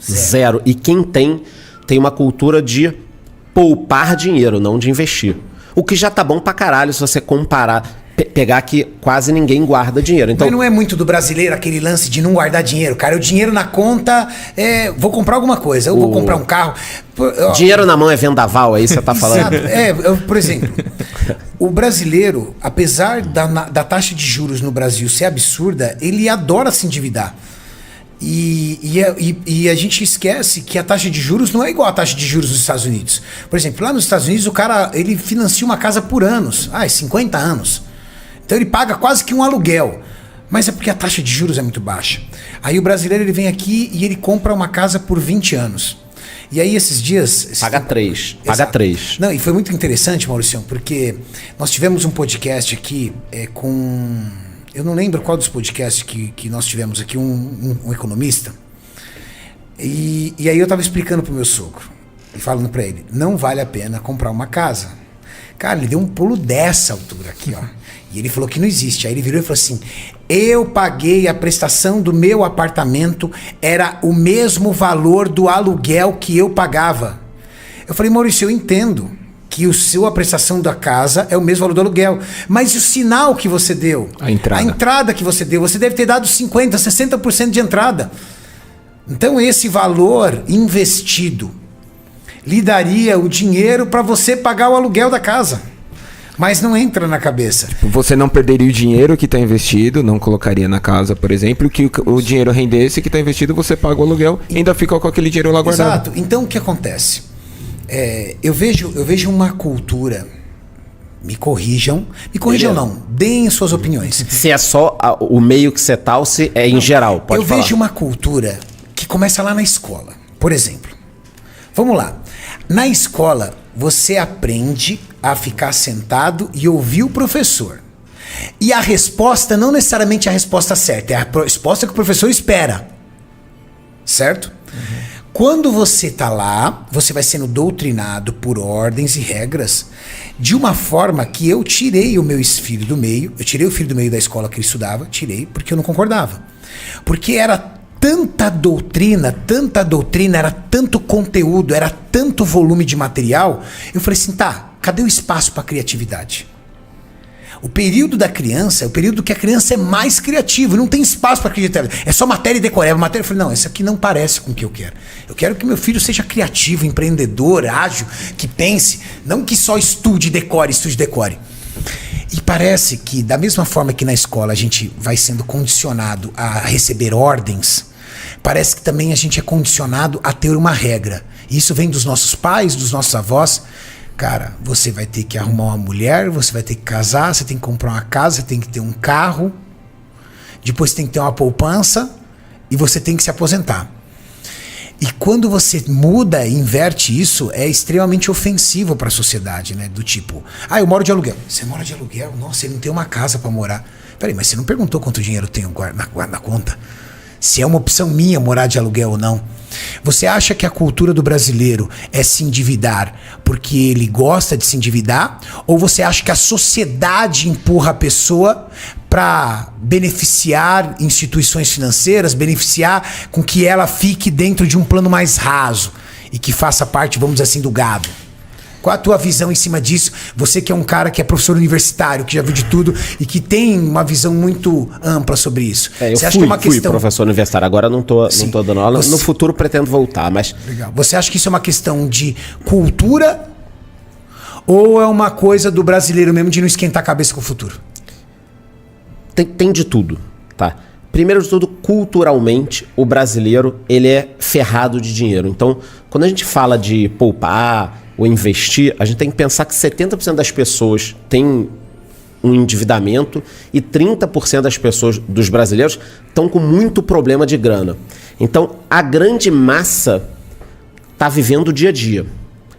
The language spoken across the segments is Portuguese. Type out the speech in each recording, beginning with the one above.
Zero. E quem tem uma cultura de poupar dinheiro, não de investir. O que já tá bom pra caralho se você comparar... Pegar que quase ninguém guarda dinheiro. Então, mas não é muito do brasileiro aquele lance de não guardar dinheiro, cara. O dinheiro na conta, vou comprar alguma coisa, eu vou comprar um carro. Dinheiro na mão é vendaval, aí você tá falando? Por exemplo, o brasileiro, apesar da taxa de juros no Brasil ser absurda, ele adora se endividar. E a gente esquece que a taxa de juros não é igual à taxa de juros dos Estados Unidos. Por exemplo, lá nos Estados Unidos o cara ele financia uma casa por anos, 50 anos. Então ele paga quase que um aluguel. Mas é porque a taxa de juros é muito baixa. Aí o brasileiro ele vem aqui e ele compra uma casa por 20 anos. E aí esses dias... Paga 3. Paga 3. Não, e foi muito interessante, Mauricião, porque nós tivemos um podcast aqui com... Eu não lembro qual dos podcasts que nós tivemos aqui, um economista. E aí eu tava explicando pro meu sogro, e falando pra ele, não vale a pena comprar uma casa. Cara, ele deu um pulo dessa altura aqui, ó. E ele falou que não existe. Aí ele virou e falou assim, eu paguei a prestação do meu apartamento, era o mesmo valor do aluguel que eu pagava. Eu falei, Maurício, eu entendo que a prestação da casa é o mesmo valor do aluguel, mas o sinal que você deu, a entrada que você deu, você deve ter dado 50%, 60% de entrada. Então esse valor investido lhe daria o dinheiro para você pagar o aluguel da casa. Mas não entra na cabeça. Você não perderia o dinheiro que está investido, não colocaria na casa, por exemplo, que o dinheiro rendesse que está investido, você paga o aluguel e ainda fica com aquele dinheiro lá guardado. Exato. Então o que acontece? Eu vejo uma cultura... Me corrijam não, deem suas opiniões. Se é só o meio que você tá ou se é em geral, pode falar. Eu vejo uma cultura que começa lá na escola. Por exemplo, vamos lá. Na escola, você aprende a ficar sentado e ouvir o professor. E a resposta não necessariamente é a resposta certa, é a resposta que o professor espera. Certo? Uhum. Quando você tá lá, você vai sendo doutrinado por ordens e regras de uma forma que eu tirei o meu filho do meio, eu tirei o filho do meio da escola que ele estudava, tirei porque eu não concordava. Porque era tanta doutrina, era tanto conteúdo, era tanto volume de material, eu falei assim, tá, cadê o espaço para criatividade? O período da criança é o período que a criança é mais criativa, não tem espaço para criatividade. É só matéria e decoreba. Eu falei, não, isso aqui não parece com o que eu quero. Eu quero que meu filho seja criativo, empreendedor, ágil, que pense, não que só estude e decore. E parece que, da mesma forma que na escola a gente vai sendo condicionado a receber ordens, parece que também a gente é condicionado a ter uma regra. E isso vem dos nossos pais, dos nossos avós. Cara, você vai ter que arrumar uma mulher, você vai ter que casar, você tem que comprar uma casa, você tem que ter um carro, depois tem que ter uma poupança e você tem que se aposentar. E quando você muda e inverte isso, é extremamente ofensivo para a sociedade, né? Do tipo, eu moro de aluguel. Você mora de aluguel? Nossa, você não tem uma casa para morar. Peraí, mas você não perguntou quanto dinheiro eu tenho na conta? Se é uma opção minha morar de aluguel ou não. Você acha que a cultura do brasileiro é se endividar porque ele gosta de se endividar? Ou você acha que a sociedade empurra a pessoa para beneficiar instituições financeiras, beneficiar com que ela fique dentro de um plano mais raso e que faça parte, vamos dizer assim, do gado? Qual a tua visão em cima disso? Você que é um cara que é professor universitário, que já viu de tudo e que tem uma visão muito ampla sobre isso. Você acha que é uma questão... fui professor universitário, agora não tô dando aula. No futuro pretendo voltar, mas... Legal. Você acha que isso é uma questão de cultura ou é uma coisa do brasileiro mesmo de não esquentar a cabeça com o futuro? Tem de tudo, tá? Primeiro de tudo, culturalmente, o brasileiro ele é ferrado de dinheiro. Então, quando a gente fala de poupar ou investir, a gente tem que pensar que 70% das pessoas têm um endividamento e 30% das pessoas, dos brasileiros, estão com muito problema de grana. Então, a grande massa está vivendo o dia a dia.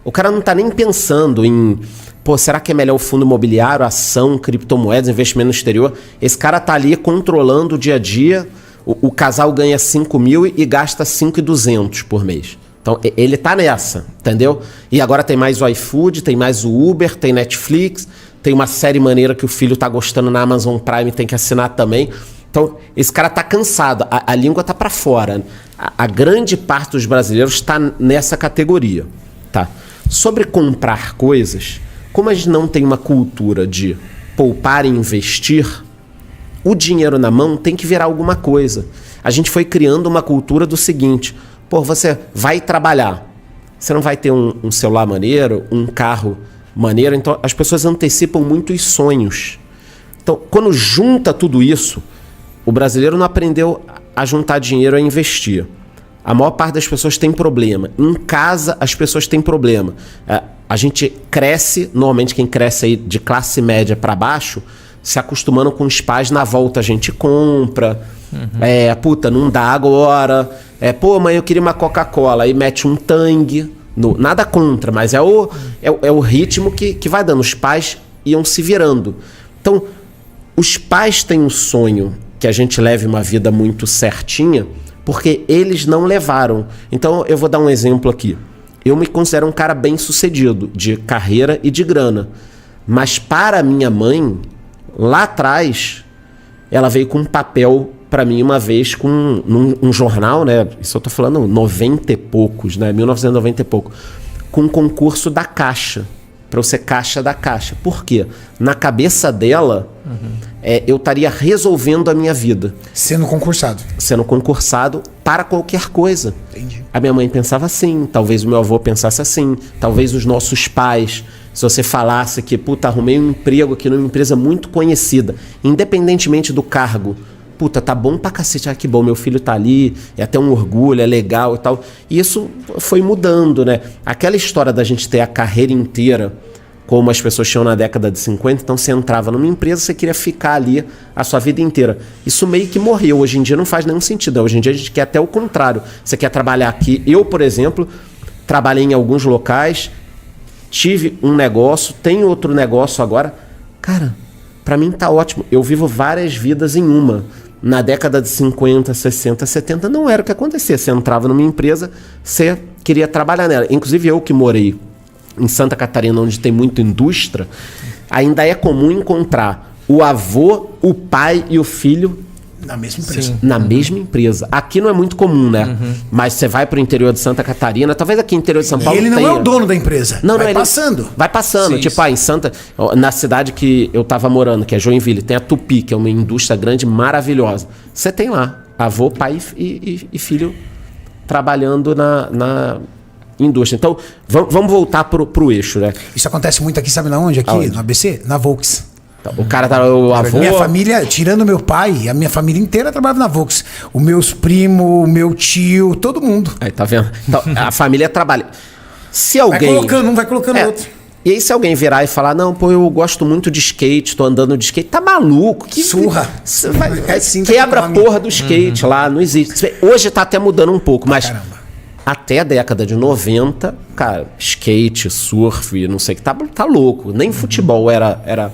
O cara não está nem pensando em... será que é melhor o fundo imobiliário, ação, criptomoedas, investimento no exterior? Esse cara tá ali controlando o dia a dia. O casal ganha 5 mil e gasta 5.200 por mês. Então, ele tá nessa, entendeu? E agora tem mais o iFood, tem mais o Uber, tem Netflix, tem uma série maneira que o filho tá gostando na Amazon Prime, tem que assinar também. Então, esse cara tá cansado, a língua tá para fora. A grande parte dos brasileiros está nessa categoria, tá? Sobre comprar coisas, como a gente não tem uma cultura de poupar e investir, o dinheiro na mão tem que virar alguma coisa. A gente foi criando uma cultura do seguinte: pô, você vai trabalhar, você não vai ter um celular maneiro, um carro maneiro, então as pessoas antecipam muito os sonhos. Então, quando junta tudo isso, o brasileiro não aprendeu a juntar dinheiro, a investir. A maior parte das pessoas tem problema. Em casa, as pessoas têm problema. A gente cresce, normalmente quem cresce aí de classe média para baixo, se acostumando com os pais, na volta a gente compra. Puta, não dá agora. Pô, mãe, eu queria uma Coca-Cola. Aí mete um Tang. Nada contra, mas é o ritmo que vai dando. Os pais iam se virando. Então, os pais têm um sonho que a gente leve uma vida muito certinha, porque eles não levaram. Então, eu vou dar um exemplo aqui. Eu me considero um cara bem sucedido, de carreira e de grana. Mas para minha mãe, lá atrás, ela veio com um papel para mim uma vez com um jornal, né? Isso eu tô falando 90 e poucos, né? 1990 e pouco. Com um concurso da Caixa. Para eu ser caixa da Caixa. Por quê? Na cabeça dela, eu estaria resolvendo a minha vida. Sendo concursado. Sendo concursado para qualquer coisa. Entendi. A minha mãe pensava assim, talvez o meu avô pensasse assim, talvez os nossos pais, se você falasse que, puta, arrumei um emprego aqui numa empresa muito conhecida, independentemente do cargo, puta, tá bom pra cacete, que bom, meu filho tá ali, é até um orgulho, é legal e tal. E isso foi mudando, né? Aquela história da gente ter a carreira inteira, como as pessoas tinham na década de 50, então você entrava numa empresa, você queria ficar ali a sua vida inteira. Isso meio que morreu, hoje em dia não faz nenhum sentido, né? Hoje em dia a gente quer até o contrário. Você quer trabalhar aqui, eu, por exemplo, trabalhei em alguns locais, tive um negócio, tenho outro negócio agora. Cara, pra mim tá ótimo, eu vivo várias vidas em uma. Na década de 50, 60, 70, não era o que acontecia. Você entrava numa empresa, você queria trabalhar nela. Inclusive eu que morei em Santa Catarina, onde tem muita indústria, ainda é comum encontrar o avô, o pai e o filho na mesma empresa. Sim. Na mesma empresa. Aqui não é muito comum, né? Mas você vai pro interior de Santa Catarina, talvez aqui no interior de São Paulo E ele não tenha. é o dono da empresa. Vai passando. Vai passando. Sim, tipo, sim. em Santa... Na cidade que eu tava morando, que é Joinville, tem a Tupi, que é uma indústria grande, maravilhosa. Você tem lá avô, pai e filho trabalhando na indústria. Então, vamos voltar pro eixo, né? Isso acontece muito aqui, sabe na onde? Aqui, Aonde? no ABC? Na Volks. Então, o cara tá... O avô... Minha família, tirando meu pai, a minha família inteira trabalhava na Volks. Os meus primos, o meu tio, todo mundo. Aí, tá vendo? Então, a família trabalha. Se Vai alguém... colocando, um vai colocando outro. E aí se alguém virar e falar, não, pô, eu gosto muito de skate, tô andando de skate, tá maluco? Surra. É assim, quebra a vai porra do skate lá, não existe. Hoje tá até mudando um pouco, mas Caramba. até a década de 90, cara, skate, surf, não sei o que, tá louco. Nem futebol era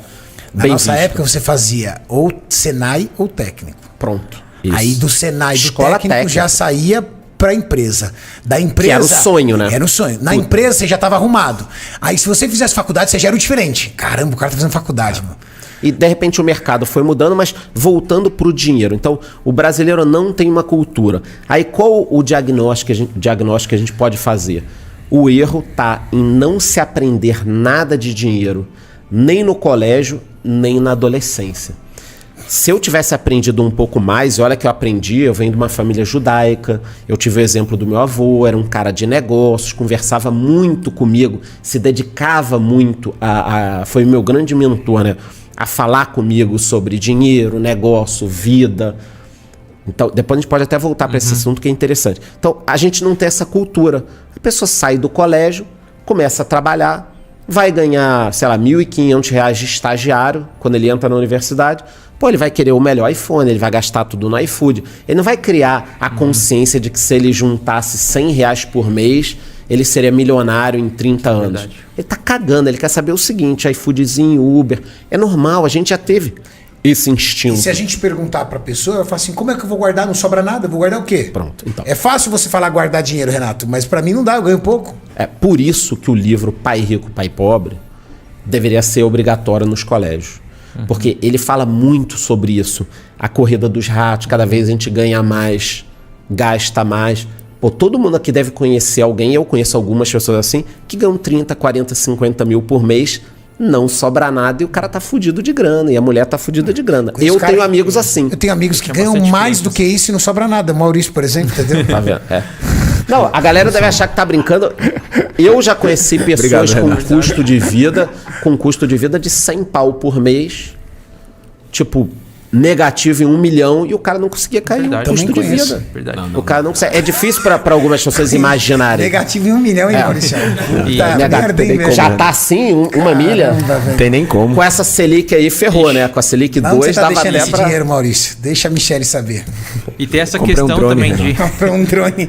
Na bem nossa visto. época você fazia ou Senai ou técnico. Pronto. Isso. Aí do Senai, do Escola técnico, técnica. já saía pra empresa. Da empresa... Que era o sonho, né? Era o sonho. Na empresa você já estava arrumado. Aí se você fizesse faculdade, você já era o diferente. Caramba, o cara tá fazendo faculdade, mano. E de repente o mercado foi mudando, mas voltando para o dinheiro. Então, o brasileiro não tem uma cultura. Aí qual o diagnóstico que a gente pode fazer? O erro tá em não se aprender nada de dinheiro, nem no colégio, nem na adolescência. Se eu tivesse aprendido um pouco mais, olha que eu aprendi, eu venho de uma família judaica, eu tive o exemplo do meu avô, era um cara de negócios, conversava muito comigo, se dedicava muito foi o meu grande mentor, né? A falar comigo sobre dinheiro, negócio, vida. Então, depois a gente pode até voltar para esse assunto que é interessante. Então, a gente não tem essa cultura. A pessoa sai do colégio, começa a trabalhar, vai ganhar, sei lá, R$ 1.500 de estagiário quando ele entra na universidade. Pô, ele vai querer o melhor iPhone, ele vai gastar tudo no iFood. Ele não vai criar a consciência de que se ele juntasse R$ 100 por mês, ele seria milionário em 30 anos. Verdade. Ele tá cagando, ele quer saber o seguinte, iFoodzinho, Uber. É normal, a gente já teve esse instinto. E se a gente perguntar pra pessoa, ela fala assim, como é que eu vou guardar? Não sobra nada, eu vou guardar o quê? Pronto, então. É fácil você falar guardar dinheiro, Renato, mas pra mim não dá, eu ganho pouco. É por isso que o livro Pai Rico, Pai Pobre deveria ser obrigatório nos colégios. Porque ele fala muito sobre isso. A corrida dos ratos, cada vez a gente ganha mais, gasta mais. Pô, todo mundo aqui deve conhecer alguém, eu conheço algumas pessoas assim, que ganham 30, 40, 50 mil por mês, não sobra nada e o cara tá fudido de grana, e a mulher tá fudida de grana. Eu tenho amigos assim. Eu tenho amigos que ganham mais do que isso e não sobra nada. O Maurício, por exemplo, entendeu? Tá vendo? É. Não, a galera deve achar que tá brincando. Eu já conheci pessoas com custo de vida de 100 pau por mês, tipo, negativo em 1 milhão, e o cara não conseguia cair no custo de vida. Verdade. O cara não consegue. É difícil pra algumas pessoas imaginarem. Negativo em 1 milhão, hein, Maurício? Já tá assim, uma milha? Não tem nem como. Com essa Selic aí ferrou, né? Com a Selic 2 você tá dava deixando até esse pra... dinheiro, Maurício? Deixa a Michelle saber. E tem essa Comprei questão um drone, também de... Comprei um drone.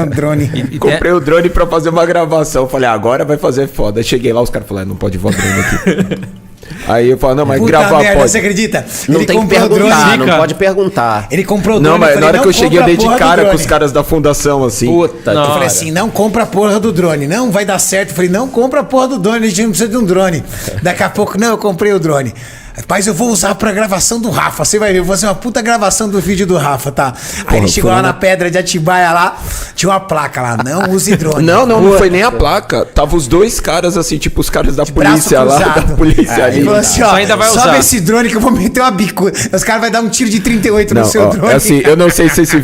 Um drone. e tem- Comprei o drone pra fazer uma gravação. Falei, agora vai fazer foda. Aí cheguei lá, os caras falaram, não pode voar drone aqui. Aí eu falo, não, mas Puta gravar merda, pode. você acredita? Não Ele tem que comprou o drone. perguntar, não Zica. pode perguntar. Ele comprou o Não, drone. mas falei, na hora que eu não cheguei, eu compra dei a de porra do cara com drone. os caras da fundação, assim. Puta, Eu que falei pariu. assim, não compra a porra do drone. Não, vai dar certo. Eu falei, não compra a porra do drone, a gente não precisa de um drone. Daqui a pouco, não, eu comprei o drone. Rapaz, eu vou usar pra gravação do Rafa. Você vai ver, eu vou fazer uma puta gravação do vídeo do Rafa, tá? Aí ele chegou lá na pedra de Atibaia lá, tinha uma placa lá, não use drone. Não foi nem a placa. Tava os dois caras, assim, tipo os caras da polícia lá, cruzado. da polícia Aí ali. falou assim, ó, Só ainda vai sobe usar. esse drone que eu vou meter uma bicuda. Os caras vão dar um tiro de 38 Não, no seu ó, drone. é assim, eu não sei se esse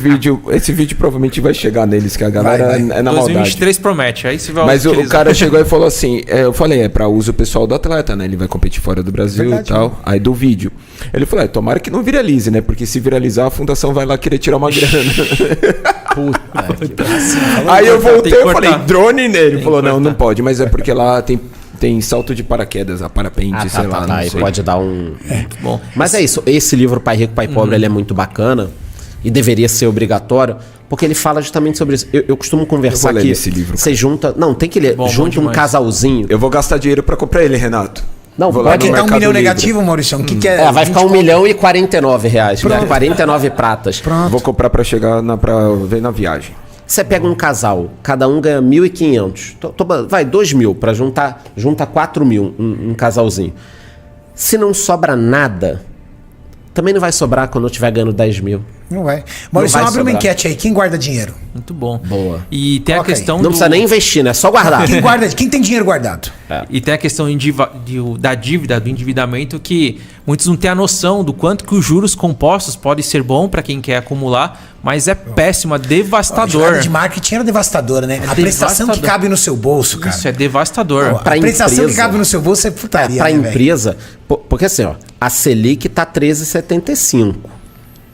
vídeo provavelmente vai chegar neles, que a galera Vai. é na maldade. 2023 promete, aí você vai Mas o utilizar. cara chegou e falou assim, eu falei, é pra uso pessoal do atleta, né? Ele vai competir fora do Brasil Verdade, e tal. Aí do vídeo. Ele falou, tomara que não viralize, né? Porque se viralizar, a fundação vai lá querer tirar uma grana. Aí eu voltei, eu falei, drone nele. Ele falou, não pode, mas é porque lá tem salto de paraquedas, a parapente, sei lá, não Aí sei. pode dar um... Bom, Mas é isso, esse livro Pai Rico, Pai Pobre, ele é muito bacana e deveria ser obrigatório, porque ele fala justamente sobre isso. Eu costumo conversar Eu vou ler aqui. esse livro, Você junta... Não, tem que ler. Bom junta um demais. casalzinho. Eu vou gastar dinheiro pra comprar ele, Renato. Não, Vou lá pode no Vai dar 1 Mercado milhão Livre. negativo, Maurício? O que, que é? É, vai ficar 20 1 milhão e 49 reais. Né? 49 pratas. Pronto. Vou comprar pra chegar pra ver na viagem. Você pega um casal, cada um ganha 1.500. Vai, 2.000 para junta 4.000 um casalzinho. Se não sobra nada, também não vai sobrar quando eu estiver ganhando 10.000. Não vai. Maurício, vai abre uma sobrar. enquete aí. Quem guarda dinheiro? muito bom. Boa. E tem Coloca a aí. questão Não do... precisa nem investir, né? É só guardar. Quem tem dinheiro guardado? E tem a questão da dívida, do endividamento, que muitos não têm a noção do quanto que os juros compostos podem ser bom para quem quer acumular, mas é péssimo, é A devastador. jogada de marketing era devastadora, né? A prestação que devastador. cabe no seu bolso, cara. Isso é devastador. Pô, pra a prestação empresa. que cabe no seu bolso é putaria, Para né, velho? empresa, porque assim, ó, a Selic tá 13,75.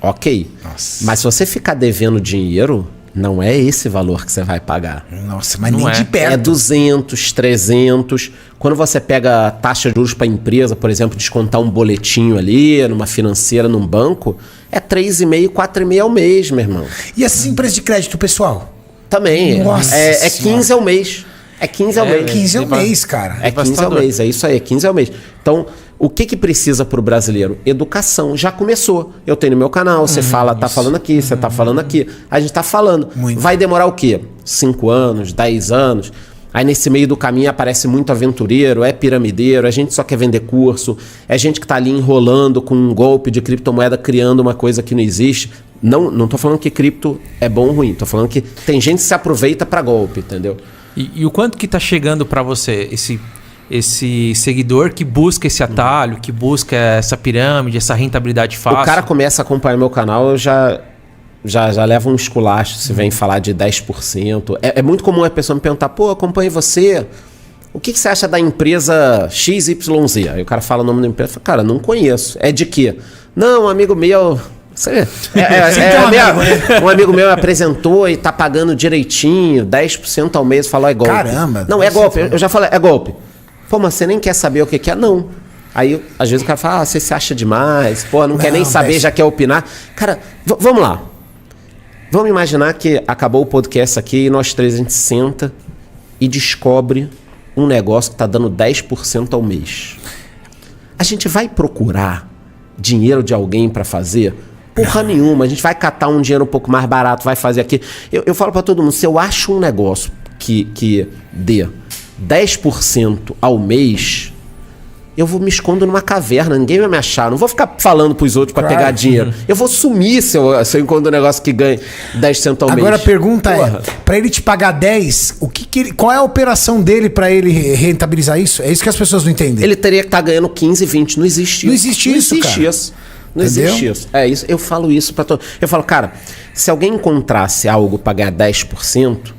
Ok. Nossa. Mas se você ficar devendo dinheiro, não é esse valor que você vai pagar. Nossa, mas Não nem é. de perto. É 200, 300. Quando você pega a taxa de juros para empresa, por exemplo, descontar um boletinho ali, numa financeira, num banco, é 3,5, 4,5 ao mês, meu irmão. E essas empresas de crédito, pessoal? Também. Nossa É 15 Senhora. ao mês. É 15 ao mês. 15 é o mês, cara. É 15 ao devastador. mês, é isso aí, é 15 ao mês. Então, o que precisa pro brasileiro? Educação. Já começou. Eu tenho no meu canal, você fala, tá falando aqui, você tá falando aqui. A gente tá falando. Muito. Vai demorar o quê? 5 anos, 10 anos? Aí nesse meio do caminho aparece muito aventureiro, é piramideiro, é gente que só quer vender curso, é gente que tá ali enrolando com um golpe de criptomoeda, criando uma coisa que não existe. Não tô falando que cripto é bom ou ruim, tô falando que tem gente que se aproveita pra golpe, entendeu? E o quanto que tá chegando para você esse seguidor que busca esse atalho, que busca essa pirâmide, essa rentabilidade fácil? O cara começa a acompanhar meu canal, eu já leva um esculacho se vem falar de 10%. É muito comum a pessoa me perguntar, pô, acompanho você, o que você acha da empresa XYZ? Aí o cara fala o nome da empresa, eu falo, cara, não conheço. É de quê? Não, um amigo meu... Um amigo meu apresentou e tá pagando direitinho, 10% ao mês, falou, é golpe. Caramba. Não, é golpe. Eu já falei, é golpe. Pô, mas você nem quer saber o que é? Não. Aí, às vezes, o cara fala, você se acha demais, pô, não quer nem saber, velho. já quer opinar. Cara, vamos lá. Vamos imaginar que acabou o podcast aqui e nós três a gente senta e descobre um negócio que tá dando 10% ao mês. A gente vai procurar dinheiro de alguém para fazer? Porra nenhuma. A gente vai catar um dinheiro um pouco mais barato, vai fazer aqui. Eu falo para todo mundo, se eu acho um negócio que dê 10% ao mês, eu vou me escondo numa caverna, ninguém vai me achar. Não vou ficar falando pros outros pra Claro. pegar dinheiro. Eu vou sumir se eu encontro um negócio que ganha 10 centavos ao mês. Agora a pergunta Porra. é, pra ele te pagar 10, qual é a operação dele pra ele rentabilizar isso? É isso que as pessoas não entendem. Ele teria que estar ganhando 15, 20. Não existe Não isso. existe isso, cara. Não Entendeu? existe isso. É isso. Eu falo isso pra todo. Eu falo, cara, se alguém encontrasse algo pra ganhar 10%,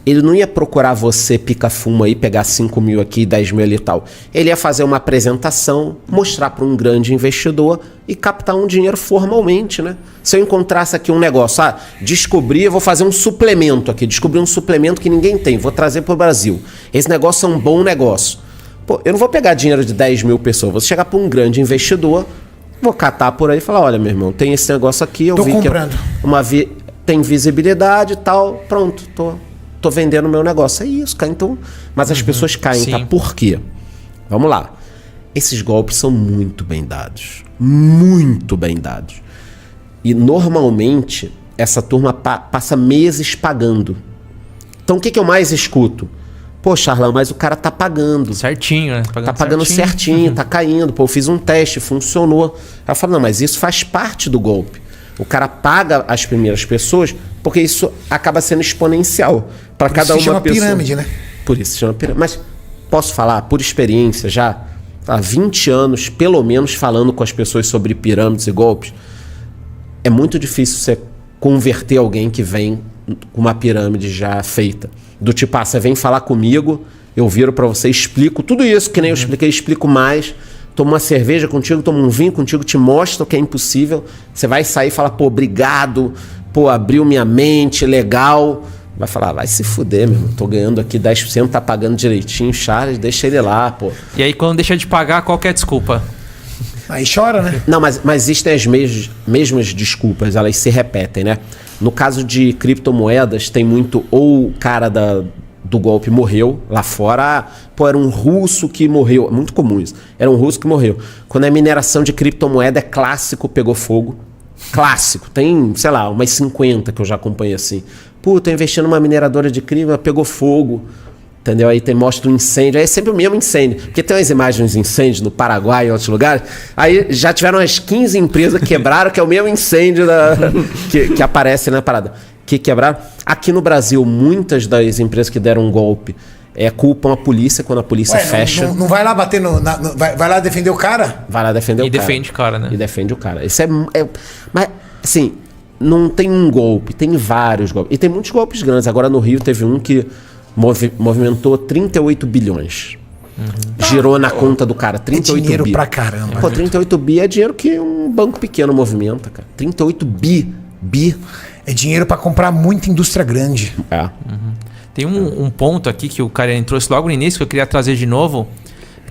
ele não ia procurar você pica-fumo aí, pegar 5 mil aqui, 10 mil ali e tal. Ele ia fazer uma apresentação, mostrar para um grande investidor e captar um dinheiro formalmente, né? Se eu encontrasse aqui um negócio, descobri, eu vou fazer um suplemento aqui, descobri um suplemento que ninguém tem, vou trazer para o Brasil. Esse negócio é um bom negócio. Pô, eu não vou pegar dinheiro de 10 mil pessoas, vou chegar para um grande investidor, vou catar por aí e falar, olha, meu irmão, tem esse negócio aqui, eu Tô vi comprando. que tem visibilidade e tal, pronto, tô vendendo meu negócio. É isso, cara. Então, mas as pessoas caem, sim. tá? Por quê? Vamos lá. Esses golpes são muito bem dados. Muito bem dados. E normalmente essa turma passa meses pagando. Então o que eu mais escuto? Pô, Charlão, mas o cara tá pagando. Certinho, né? Tá pagando certinho, tá caindo. Pô, eu fiz um teste, funcionou. Aí eu falo, não, mas isso faz parte do golpe. O cara paga as primeiras pessoas porque isso acaba sendo exponencial. Para cada uma se chama pessoa. pirâmide, né? Por isso se chama pirâmide. Mas posso falar, por experiência já, há 20 anos, pelo menos, falando com as pessoas sobre pirâmides e golpes, é muito difícil você converter alguém que vem com uma pirâmide já feita. Do tipo, você vem falar comigo, eu viro para você, explico tudo isso que nem eu expliquei, explico mais, tomo uma cerveja contigo, tomo um vinho contigo, te mostro que é impossível, você vai sair e falar, pô, obrigado, pô, abriu minha mente, legal. Vai falar, vai se fuder, meu irmão, tô ganhando aqui 10%, tá pagando direitinho, Charles, deixa ele lá, pô. E aí, quando deixa de pagar, qual que é a desculpa? Aí chora, né? Não, mas existem as mesmas desculpas, elas se repetem, né? No caso de criptomoedas, tem muito, ou o cara do golpe morreu lá fora, pô, era um russo que morreu, é muito comum isso, era um russo que morreu. Quando é mineração de criptomoeda, é clássico, pegou fogo. Clássico, tem, sei lá, umas 50 que eu já acompanhei assim. Pô, tô investindo numa mineradora de cripto, pegou fogo. Entendeu? Aí mostra um incêndio, aí é sempre o mesmo incêndio. Porque tem umas imagens de incêndio no Paraguai e em outros lugares. Aí já tiveram umas 15 empresas que quebraram, que é o mesmo incêndio que aparece na parada. Que quebraram. Aqui no Brasil, muitas das empresas que deram um golpe culpam a polícia quando a polícia fecha. Não vai lá bater vai lá defender o cara? Vai lá defender o cara. E defende o cara, né? E defende o cara. Isso mas, assim, não tem um golpe, tem vários golpes. E tem muitos golpes grandes. Agora no Rio teve um que movimentou 38 bilhões. Girou na conta do cara, 38 dinheiro bi. pra caramba. Pô, 38 bi é dinheiro que um banco pequeno movimenta, cara. 38 bi. É dinheiro pra comprar muita indústria grande. É. Tem um ponto aqui que o Cariani trouxe logo no início, que eu queria trazer de novo.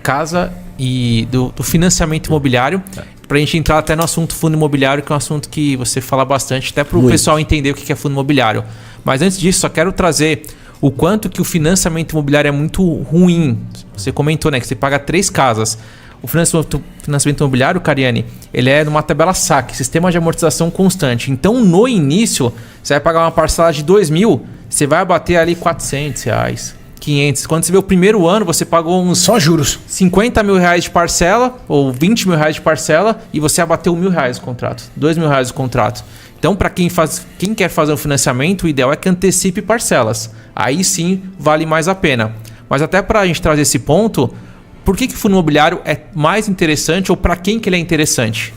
Casa e do financiamento imobiliário. Pra gente entrar até no assunto fundo imobiliário, que é um assunto que você fala bastante, até pro pessoal entender o que é fundo imobiliário. Mas antes disso, só quero trazer o quanto que o financiamento imobiliário é muito ruim. Você comentou, né, que você paga 3 casas. O financiamento imobiliário, Cariani, ele é numa tabela SAC, sistema de amortização constante. Então, no início, você vai pagar uma parcela de 2.000, você vai abater ali R$400, 500. Quando você vê o primeiro ano, você pagou uns Só juros. 50 mil reais de parcela ou 20 mil reais de parcela e você abateu R$1.000 o contrato, R$2.000 o contrato. Então, para quem quer fazer um financiamento, o ideal é que antecipe parcelas. Aí sim vale mais a pena. Mas até para a gente trazer esse ponto, por que o fundo imobiliário é mais interessante ou para quem que ele é interessante?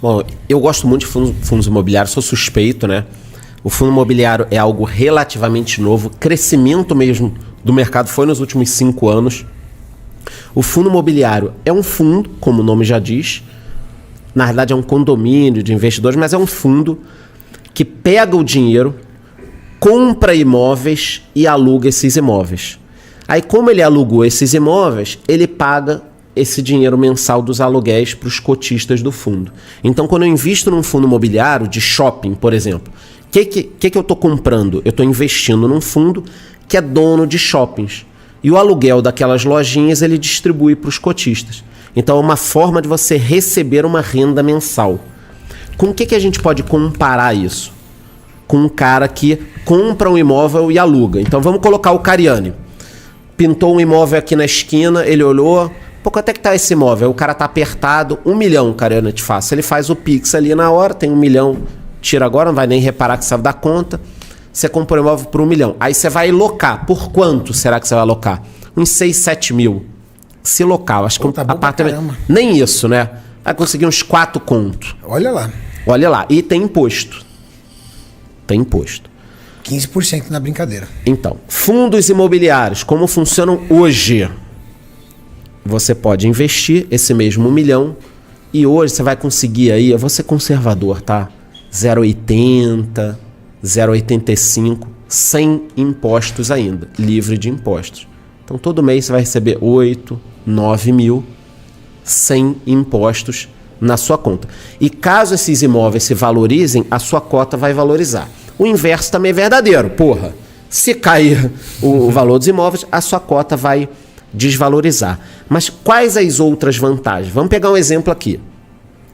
Bom, eu gosto muito de fundos imobiliários, sou suspeito, né? O fundo imobiliário é algo relativamente novo, crescimento mesmo do mercado foi nos últimos 5 anos. O fundo imobiliário é um fundo, como o nome já diz, na verdade é um condomínio de investidores, mas é um fundo que pega o dinheiro, compra imóveis e aluga esses imóveis. Aí, como ele alugou esses imóveis, ele paga esse dinheiro mensal dos aluguéis para os cotistas do fundo. Então, quando eu invisto num fundo imobiliário de shopping, por exemplo, o que eu estou comprando? Eu estou investindo num fundo que é dono de shoppings. E o aluguel daquelas lojinhas ele distribui para os cotistas. Então, é uma forma de você receber uma renda mensal. Com o que a gente pode comparar isso? Com um cara que compra um imóvel e aluga. Então, vamos colocar o Cariani. Pintou um imóvel aqui na esquina, ele olhou, Pô, quanto é que tá esse imóvel? O cara tá apertado, 1 milhão, cara, eu não te faço. Ele faz o Pix ali na hora, tem 1 milhão, tira agora, não vai nem reparar que saiu da conta. Você compra o imóvel por 1 milhão. Aí você vai locar. Por quanto será que você vai locar? Uns 6, 7 mil. Se local, acho que tá um bom pra apartamento... caramba. Nem isso, né? Vai conseguir uns 4 contos. Olha lá. Olha lá. E tem imposto. Tem imposto. 15% na brincadeira. Então, fundos imobiliários, como funcionam hoje? Você pode investir esse mesmo 1 milhão e hoje você vai conseguir aí, eu vou ser conservador, tá? 0,80, 0,85, sem impostos ainda, livre de impostos. Então todo mês você vai receber 8, 9 mil sem impostos na sua conta. E caso esses imóveis se valorizem, a sua cota vai valorizar. O inverso também é verdadeiro, porra. Se cair o valor dos imóveis, a sua cota vai desvalorizar. Mas quais as outras vantagens? Vamos pegar um exemplo aqui.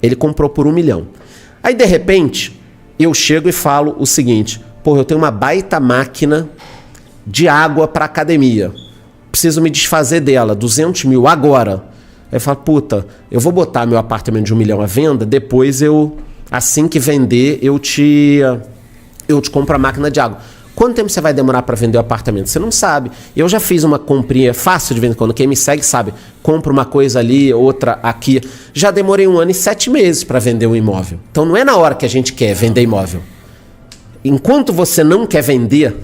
Ele comprou por 1 milhão. Aí, de repente, eu chego e falo o seguinte: porra, eu tenho uma baita máquina de água para academia. Preciso me desfazer dela, 200 mil agora. Aí eu falo, puta, eu vou botar meu apartamento de 1 milhão à venda, depois assim que vender, eu te compro a máquina de água. Quanto tempo você vai demorar para vender o apartamento? Você não sabe. Eu já fiz uma comprinha fácil de vez em quando. Quem me segue sabe. Compro uma coisa ali, outra aqui. Já demorei 1 ano e 7 meses para vender um imóvel. Então não é na hora que a gente quer vender imóvel. Enquanto você não quer vender,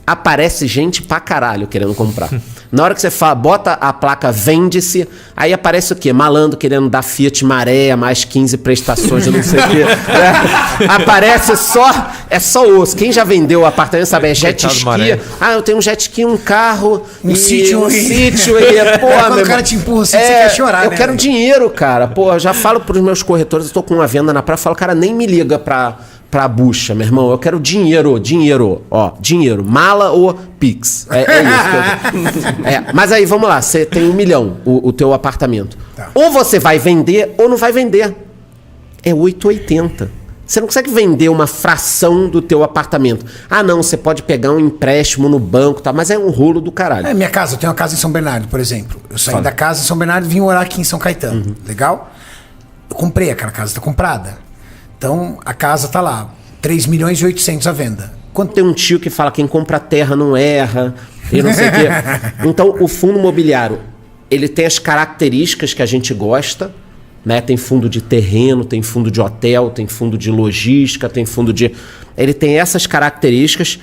aparece gente pra caralho querendo comprar. Na hora que você fala, bota a placa vende-se, aí aparece o quê? Malandro querendo dar Fiat Maré, mais 15 prestações de não sei o quê. Aparece é só osso. Quem já vendeu o apartamento sabe, é jet ski. Ah, eu tenho um jet ski, um carro, um sítio. Quando o cara te empurra assim, você quer chorar, eu quero dinheiro, cara. Pô, eu já falo pros meus corretores, eu tô com uma venda na praia, eu falo, cara, nem me liga pra bucha, meu irmão. Eu quero dinheiro. Ó, dinheiro. Mala ou Pix. É isso que eu... Mas aí, vamos lá. Você tem 1 milhão, o teu apartamento. Tá. Ou você vai vender ou não vai vender. É 8,80. Você não consegue vender uma fração do teu apartamento. Ah, não. Você pode pegar um empréstimo no banco, tá? Mas é um rolo do caralho. Minha casa. Eu tenho uma casa em São Bernardo, por exemplo. Eu saí da casa em São Bernardo e vim morar aqui em São Caetano. Uhum. Legal? Eu comprei aquela casa, tá comprada. Então, a casa tá lá, 3 milhões e 800 à venda. Quando tem um tio que fala, quem compra terra não erra, e não sei o quê. Então, o fundo imobiliário, ele tem as características que a gente gosta, né? Tem fundo de terreno, tem fundo de hotel, tem fundo de logística, tem fundo de... Ele tem essas características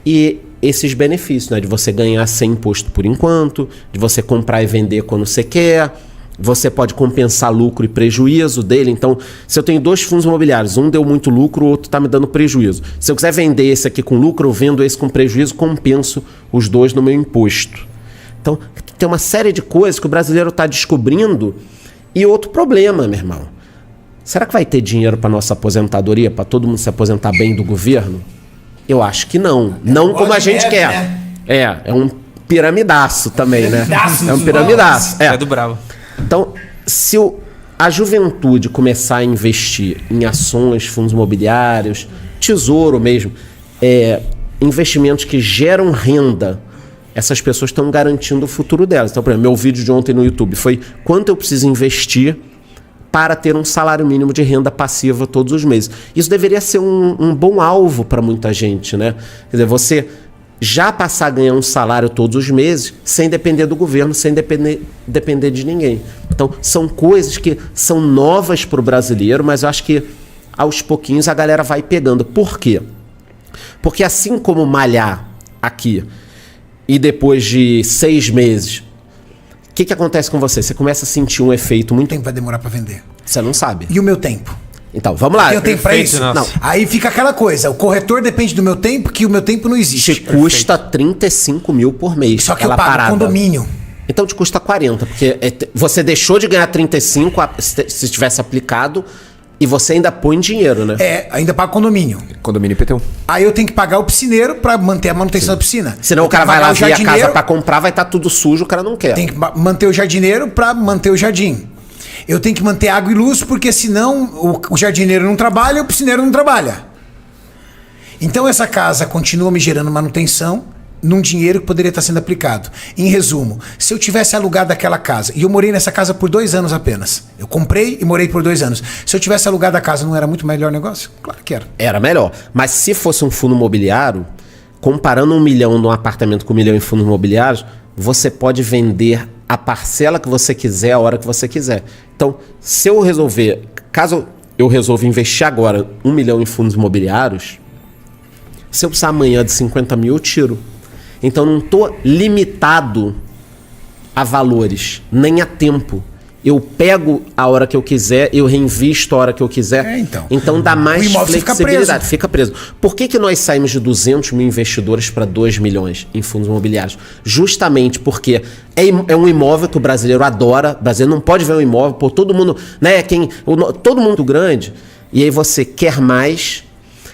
e esses benefícios, né? De você ganhar sem imposto por enquanto, de você comprar e vender quando você quer... Você pode compensar lucro e prejuízo dele. Então, se eu tenho 2 fundos imobiliários, um deu muito lucro, o outro está me dando prejuízo. Se eu quiser vender esse aqui com lucro, eu vendo esse com prejuízo, compenso os 2 no meu imposto. Então, tem uma série de coisas que o brasileiro está descobrindo. E outro problema, meu irmão. Será que vai ter dinheiro para nossa aposentadoria, para todo mundo se aposentar bem do governo? Eu acho que não. Não como a gente quer. Né? É um piramidaço também, né? É um piramidaço. É do bravo. Então, se a juventude começar a investir em ações, fundos imobiliários, tesouro mesmo, investimentos que geram renda, essas pessoas estão garantindo o futuro delas. Então, por exemplo, meu vídeo de ontem no YouTube foi quanto eu preciso investir para ter um salário mínimo de renda passiva todos os meses. Isso deveria ser um bom alvo para muita gente, né? Quer dizer, você já passar a ganhar um salário todos os meses sem depender do governo, sem depender de ninguém. Então, são coisas que são novas para o brasileiro, mas eu acho que aos pouquinhos a galera vai pegando. Por quê? Porque assim como malhar aqui e depois de 6 meses, o que acontece com você? Você começa a sentir um efeito muito... O tempo vai demorar para vender. Você não sabe. E o meu tempo? Então, vamos lá. Eu tenho pra isso? Não. Aí fica aquela coisa, o corretor depende do meu tempo, que o meu tempo não existe. Te custa 35 mil por mês. Só que eu pago condomínio. Então te custa 40, porque você deixou de ganhar 35 se tivesse aplicado e você ainda põe dinheiro, né? Ainda paga condomínio. Condomínio IPTU. Aí eu tenho que pagar o piscineiro pra manter a manutenção da piscina. Senão o cara vai lá ver a casa pra comprar, vai estar tudo sujo, o cara não quer. Tem que manter o jardineiro pra manter o jardim. Eu tenho que manter água e luz, porque senão o jardineiro não trabalha e o piscineiro não trabalha. Então essa casa continua me gerando manutenção num dinheiro que poderia estar sendo aplicado. Em resumo, se eu tivesse alugado aquela casa, e eu morei nessa casa por 2 anos apenas, eu comprei e morei por 2 anos, se eu tivesse alugado a casa, não era muito melhor negócio? Claro que era. Era melhor. Mas se fosse um fundo imobiliário, comparando 1 milhão num apartamento com 1 milhão em fundos imobiliários, você pode vender a parcela que você quiser, a hora que você quiser. Então, se eu resolver, caso eu resolva investir agora 1 milhão em fundos imobiliários, se eu precisar amanhã de 50 mil, eu tiro. Então, não estou limitado a valores, nem a tempo. Eu pego a hora que eu quiser, eu reinvisto a hora que eu quiser. Então dá mais flexibilidade. Fica preso. Por que nós saímos de 200 mil investidores para 2 milhões em fundos imobiliários? Justamente porque é um imóvel que o brasileiro adora. O brasileiro não pode ver um imóvel, por todo mundo, né? Todo mundo grande. E aí você quer mais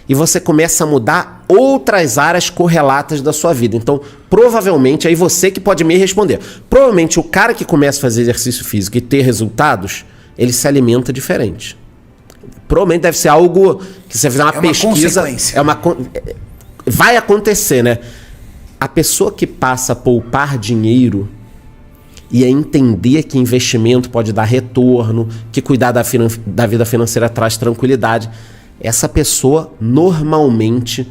e você começa a mudar outras áreas correlatas da sua vida. Então, provavelmente, aí você que pode me responder. Provavelmente o cara que começa a fazer exercício físico e ter resultados, ele se alimenta diferente. Provavelmente deve ser algo que você fizer uma pesquisa. Vai acontecer, né? A pessoa que passa a poupar dinheiro e a entender que investimento pode dar retorno, que cuidar da vida financeira traz tranquilidade, essa pessoa, normalmente,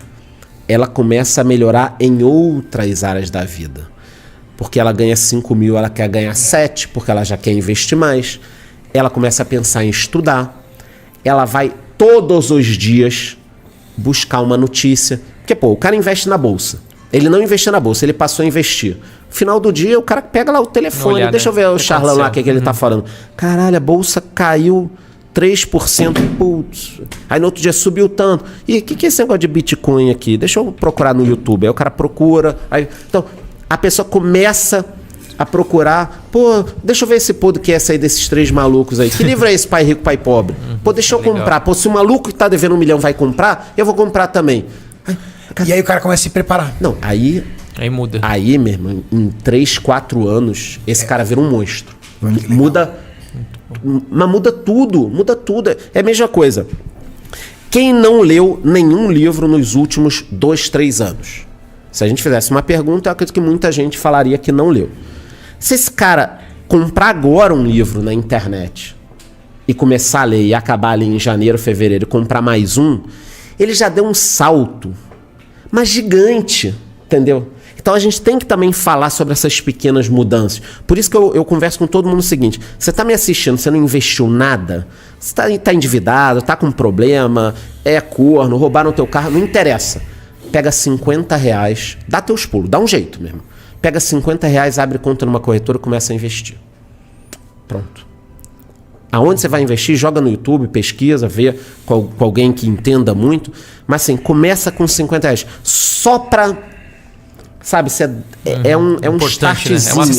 ela começa a melhorar em outras áreas da vida. Porque ela ganha 5 mil, ela quer ganhar 7, porque ela já quer investir mais. Ela começa a pensar em estudar. Ela vai todos os dias buscar uma notícia. Porque, o cara investe na bolsa. Ele não investiu na bolsa, ele passou a investir. No final do dia, o cara pega lá o telefone. Olhar, deixa eu ver o charlão lá, o que ele tá falando. Caralho, a bolsa caiu 3%, putz. Aí no outro dia subiu tanto. E o que é esse negócio de Bitcoin aqui? Deixa eu procurar no YouTube. Aí o cara procura. Então, a pessoa começa a procurar. Pô, deixa eu ver esse podcast aí desses 3 malucos aí. Que livro é esse, Pai Rico, Pai Pobre? Pô, deixa eu comprar. Pô, se o maluco que tá devendo 1 milhão vai comprar, eu vou comprar também. E aí o cara começa a se preparar. Não, aí muda. Aí, meu irmão, em 3, 4 anos, esse cara vira um monstro. Muda. Mas muda tudo. É a mesma coisa. Quem não leu nenhum livro nos últimos 2, 3 anos? Se a gente fizesse uma pergunta, eu acredito que muita gente falaria que não leu. Se esse cara comprar agora um livro na internet e começar a ler e acabar ali em janeiro, fevereiro e comprar mais um, ele já deu um salto, mas gigante, entendeu? Então a gente tem que também falar sobre essas pequenas mudanças. Por isso que eu converso com todo mundo o seguinte: você está me assistindo, você não investiu nada, você tá endividado, tá com problema, é corno, roubaram o teu carro, não interessa. Pega R$50, dá teus pulos, dá um jeito mesmo. Pega R$50, abre conta numa corretora e começa a investir. Pronto. Aonde você vai investir, joga no YouTube, pesquisa, vê com alguém que entenda muito. Mas assim, começa com R$50. Só pra... Sabe, é um startzinho. Né?